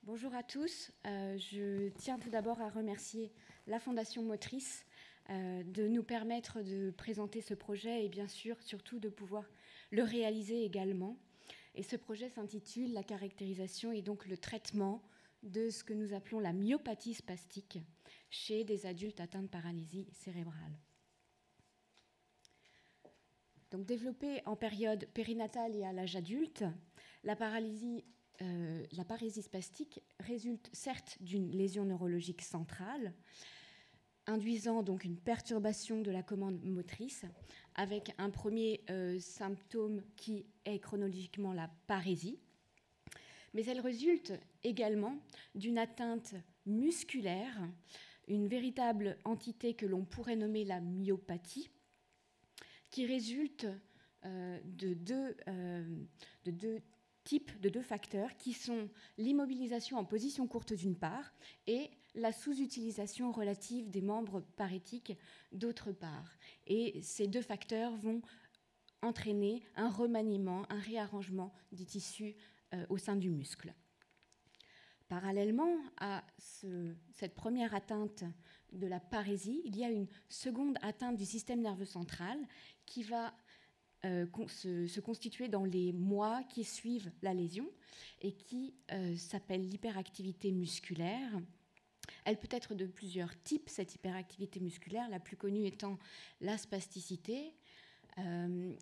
Bonjour à tous. Je tiens tout d'abord à remercier la Fondation Motrice de nous permettre de présenter ce projet et bien sûr, surtout de pouvoir le réaliser également. Et ce projet s'intitule « La caractérisation et donc le traitement de ce que nous appelons la myopathie spastique chez des adultes atteints de paralysie cérébrale ». Donc, développée en période périnatale et à l'âge adulte, la parésie spastique résulte certes d'une lésion neurologique centrale, induisant donc une perturbation de la commande motrice, avec un premier symptôme qui est chronologiquement la parésie, mais elle résulte également d'une atteinte musculaire, une véritable entité que l'on pourrait nommer la myopathie, qui résulte de deux facteurs qui sont l'immobilisation en position courte d'une part et la sous-utilisation relative des membres parétiques d'autre part. Et ces deux facteurs vont entraîner un remaniement, un réarrangement des tissus au sein du muscle. Parallèlement à cette première atteinte de la parésie, il y a une seconde atteinte du système nerveux central qui va se constituer dans les mois qui suivent la lésion et qui s'appelle l'hyperactivité musculaire. Elle peut être de plusieurs types, cette hyperactivité musculaire, la plus connue étant la spasticité,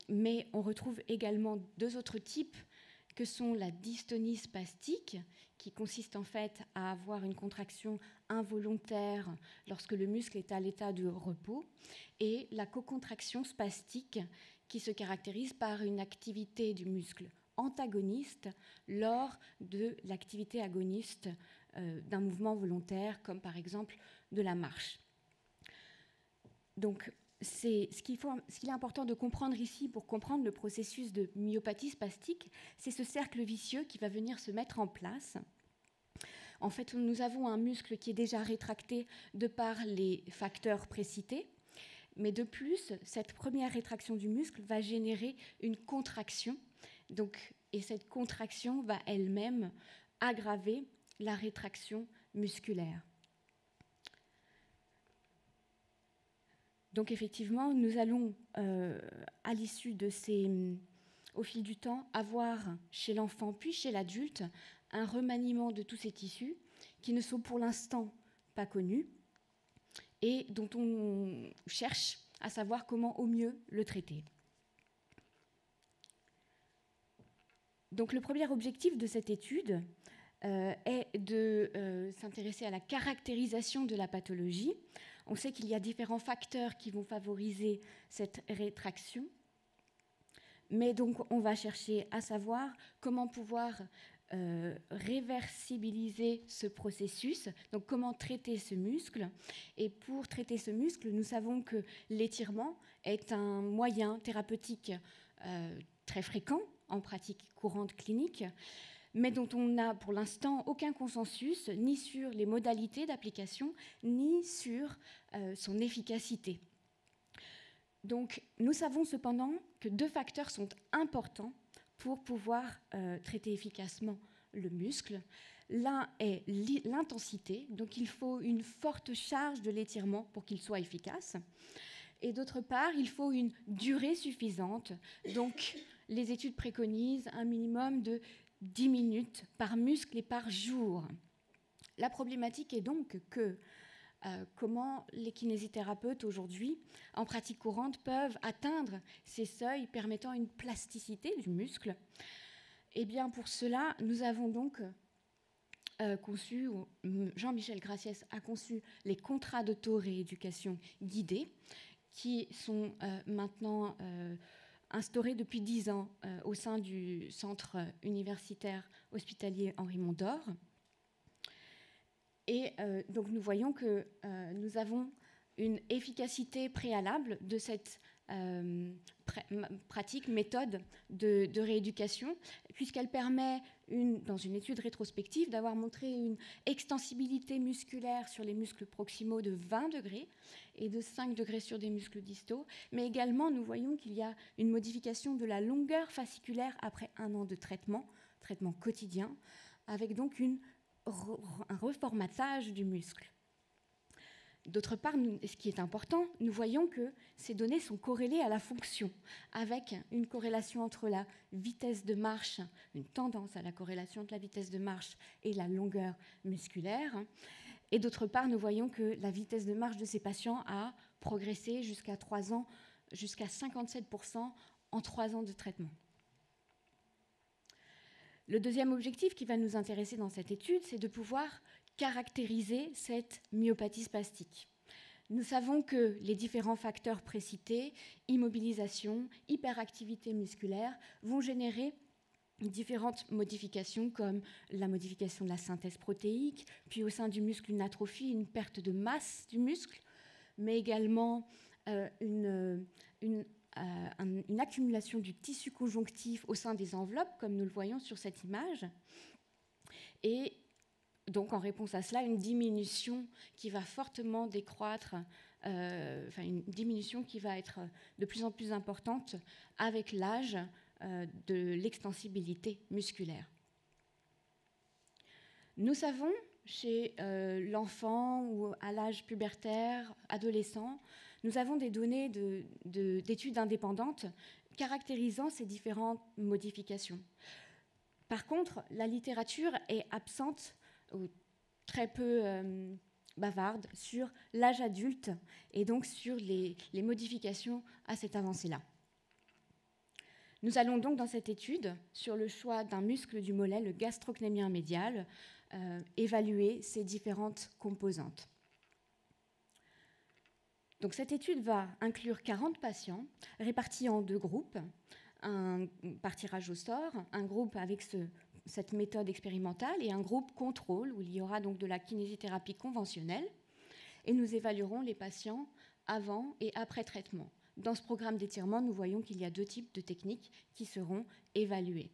mais on retrouve également deux autres types que sont la dystonie spastique, qui consiste en fait à avoir une contraction involontaire lorsque le muscle est à l'état de repos, et la cocontraction spastique, qui se caractérise par une activité du muscle antagoniste lors de l'activité agoniste d'un mouvement volontaire, comme par exemple de la marche. Donc, ce qu'il est important de comprendre ici pour comprendre le processus de myopathie spastique, c'est ce cercle vicieux qui va venir se mettre en place. En fait, nous avons un muscle qui est déjà rétracté de par les facteurs précités, mais de plus, cette première rétraction du muscle va générer une contraction, et cette contraction va elle-même aggraver la rétraction musculaire. Donc effectivement, nous allons, à l'issue de au fil du temps, avoir chez l'enfant puis chez l'adulte un remaniement de tous ces tissus qui ne sont pour l'instant pas connus et dont on cherche à savoir comment au mieux le traiter. Donc le premier objectif de cette étude est de s'intéresser à la caractérisation de la pathologie. On sait qu'il y a différents facteurs qui vont favoriser cette rétraction, mais donc on va chercher à savoir comment pouvoir réversibiliser ce processus, donc comment traiter ce muscle. Et pour traiter ce muscle, nous savons que l'étirement est un moyen thérapeutique très fréquent en pratique courante clinique, mais dont on n'a pour l'instant aucun consensus, ni sur les modalités d'application, ni sur son efficacité. Donc, nous savons cependant que deux facteurs sont importants pour pouvoir traiter efficacement le muscle. L'un est l'intensité, donc il faut une forte charge de l'étirement pour qu'il soit efficace. Et d'autre part, il faut une durée suffisante, donc les études préconisent un minimum de 10 minutes par muscle et par jour. La problématique est donc que comment les kinésithérapeutes aujourd'hui, en pratique courante, peuvent atteindre ces seuils permettant une plasticité du muscle. Eh bien, pour cela, nous avons donc conçu, Jean-Michel Graciès a conçu les contrats d'auto-rééducation guidés, qui sont maintenant instaurés depuis 10 ans au sein du centre universitaire hospitalier Henri Mondor. Et donc nous voyons que nous avons une efficacité préalable de cette pratique, méthode de rééducation, puisqu'elle permet, dans une étude rétrospective, d'avoir montré une extensibilité musculaire sur les muscles proximaux de 20 degrés et de 5 degrés sur des muscles distaux, mais également nous voyons qu'il y a une modification de la longueur fasciculaire après 1 an de traitement quotidien, avec donc une un reformatage du muscle. D'autre part, ce qui est important, nous voyons que ces données sont corrélées à la fonction, avec une corrélation entre la vitesse de marche, une tendance à la corrélation entre la vitesse de marche et la longueur musculaire. Et d'autre part, nous voyons que la vitesse de marche de ces patients a progressé jusqu'à 3 ans, jusqu'à 57% en 3 ans de traitement. Le deuxième objectif qui va nous intéresser dans cette étude, c'est de pouvoir caractériser cette myopathie spastique. Nous savons que les différents facteurs précités, immobilisation, hyperactivité musculaire, vont générer différentes modifications comme la modification de la synthèse protéique, puis au sein du muscle une atrophie, une perte de masse du muscle, mais également une accumulation du tissu conjonctif au sein des enveloppes, comme nous le voyons sur cette image. Et donc, en réponse à cela, une diminution qui va fortement décroître, une diminution qui va être de plus en plus importante avec l'âge de l'extensibilité musculaire. Nous savons, chez l'enfant ou à l'âge pubertaire, adolescent, nous avons des données d'études indépendantes caractérisant ces différentes modifications. Par contre, la littérature est absente ou très peu bavarde sur l'âge adulte et donc sur les modifications à cette avancée-là. Nous allons donc dans cette étude, sur le choix d'un muscle du mollet, le gastrocnémien médial, évaluer ces différentes composantes. Donc cette étude va inclure 40 patients répartis en 2 groupes, par tirage au sort, un groupe avec cette méthode expérimentale et un groupe contrôle où il y aura donc de la kinésithérapie conventionnelle et nous évaluerons les patients avant et après traitement. Dans ce programme d'étirement, nous voyons qu'il y a 2 types de techniques qui seront évaluées.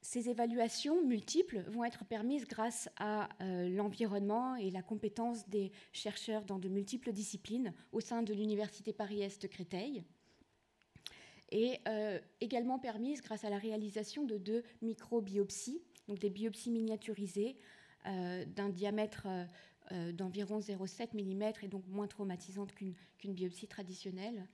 Ces évaluations multiples vont être permises grâce à l'environnement et la compétence des chercheurs dans de multiples disciplines au sein de l'Université Paris-Est Créteil, et également permise grâce à la réalisation de 2 microbiopsies, donc des biopsies miniaturisées d'un diamètre d'environ 0,7 mm et donc moins traumatisantes qu'une biopsie traditionnelle,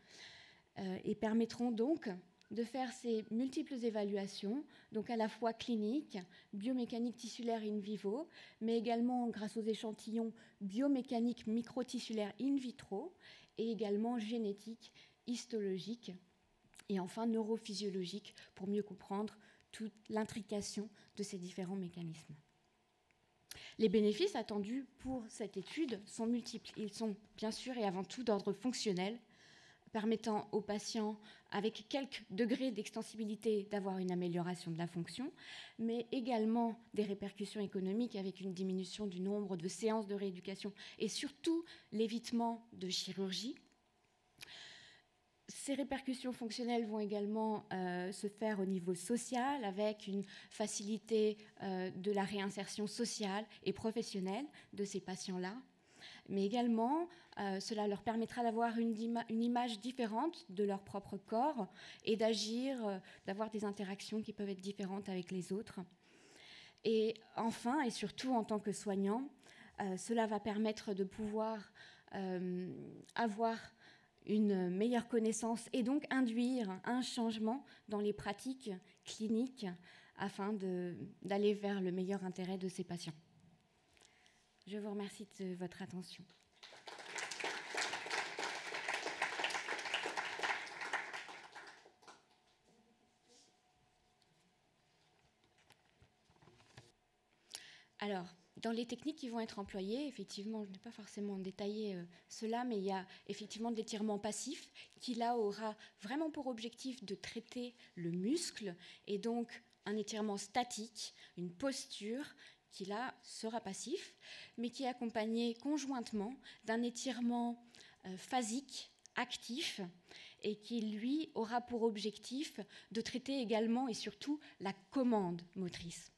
et permettront donc de faire ces multiples évaluations, donc à la fois cliniques, biomécaniques tissulaires in vivo, mais également grâce aux échantillons biomécaniques microtissulaires in vitro, et également génétiques, histologiques, et enfin neurophysiologiques pour mieux comprendre toute l'intrication de ces différents mécanismes. Les bénéfices attendus pour cette étude sont multiples. Ils sont bien sûr et avant tout d'ordre fonctionnel, permettant aux patients avec quelques degrés d'extensibilité d'avoir une amélioration de la fonction, mais également des répercussions économiques avec une diminution du nombre de séances de rééducation et surtout l'évitement de chirurgie. Ces répercussions fonctionnelles vont également se faire au niveau social avec une facilité de la réinsertion sociale et professionnelle de ces patients-là. Mais également, cela leur permettra d'avoir une image différente de leur propre corps et d'agir, d'avoir des interactions qui peuvent être différentes avec les autres. Et enfin, et surtout en tant que soignant, cela va permettre de pouvoir avoir une meilleure connaissance et donc induire un changement dans les pratiques cliniques afin d'aller vers le meilleur intérêt de ces patients. Je vous remercie de votre attention. Alors, dans les techniques qui vont être employées, effectivement, je n'ai pas forcément détaillé cela, mais il y a effectivement de l'étirement passif qui, là, aura vraiment pour objectif de traiter le muscle et donc un étirement statique, une posture qui, là, sera passif, mais qui est accompagné conjointement d'un étirement phasique, actif, et qui, lui, aura pour objectif de traiter également et surtout la commande motrice.